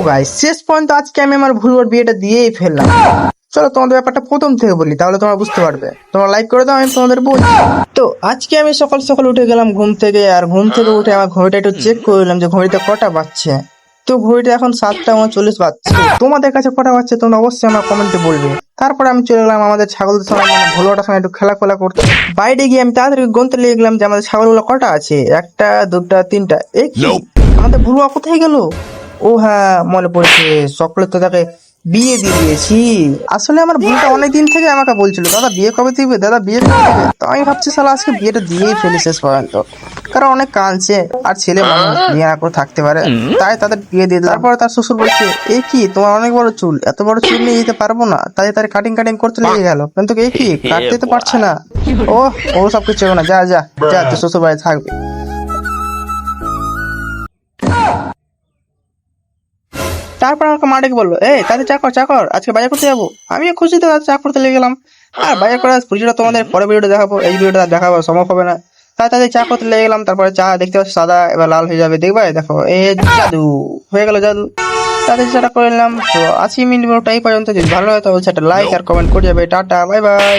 Guys, শেষ পর্যন্ত আজকে আমি আমার ভুল ওর বিয়েটা দিয়েই ফেললাম। চলো তোমাদের ব্যাপারটা প্রথম থেকে বলি, তাহলে তোমরা বুঝতে পারবে। তোমরা লাইক করে দাও, আমি তোমাদের বলছি। তো আজকে আমি সকাল সকাল উঠে গেলাম ঘুম থেকে, আর ঘুম থেকে উঠে আমার ঘড়িটা একটু চেক করলাম যে ঘড়িতে কটা বাজছে। তো ঘড়িটা এখন 7:39 বাজছে। তোমাদের কাছে কটা বাজছে তোমরা অবশ্যই আমার কমেন্টে বলবে। তারপরে আমি চলে গেলাম আমাদের ছাগলদের সঙ্গে, মানে ভোলাটার সঙ্গে একটু খেলা করতে। বাইরে গিয়ে আমি তাড়াতাড়ি গুনতে লেগে গেলাম যে আমাদের ছাগলগুলো কটা আছে। একটা, দুটা, তিনটা। এই কি, আমাদের ভুলুয়া কোথায় গেল? ও হ্যাঁ, মনে পড়েছে, সকলে তো তাকে বিয়ে দিয়ে দিয়েছি। আসলে আমার বোনটা অনেকদিন থেকে আমাকে বলছিল, দাদা বিয়ে কবে দিবে, দাদা বিয়ে কবে দিবে। তো আমি ভাবছি শালা আজকে বিয়েটা দিয়েই ফেলি শেষ পর্যন্ত, কারণ অনেক কাঁদছে আর ছেলে মানুষ বিয়ে না করে থাকতে পারে, তাই তাদের বিয়ে দিয়ে দিলাম। তারপরে তার শ্বশুর বলছে, এ কি তোমার অনেক বড় চুল, এত বড় চুল নিয়ে যেতে পারবো না, তাই তার কাটিং করতে লেগে গেল। কিন্তু এ কি কাটতে তো পারছে না। ও সব কিছু হবে না, যা যা যা, তোর শ্বশুর বাড়ি থাকবে। তারপর আমাকে মা ডেকে বললো, এই তাদের চাকর আজকে বাজার করতে যাবো। আমিও খুশিতে চা করতে লেগে গেলাম। আর বাজার করার পুজোটা তোমাদের পরে ভিডিওটা দেখাবো, এই ভিডিওটা দেখাবো সম্ভব হবে না। তাই তাদের চা করতে লেগে গেলাম। তারপরে চা দেখতে পাচ্ছি সাদা, এবার লাল হয়ে যাবে, দেখবে দেখো, এ জাদু হয়ে গেল, জাদু। তাদের চাটা করে নিলাম। তো 80 মিনিট এই পর্যন্ত। যদি ভালো হয় তো একটা লাইক আর কমেন্ট করে যাবে। Tata, bye bye.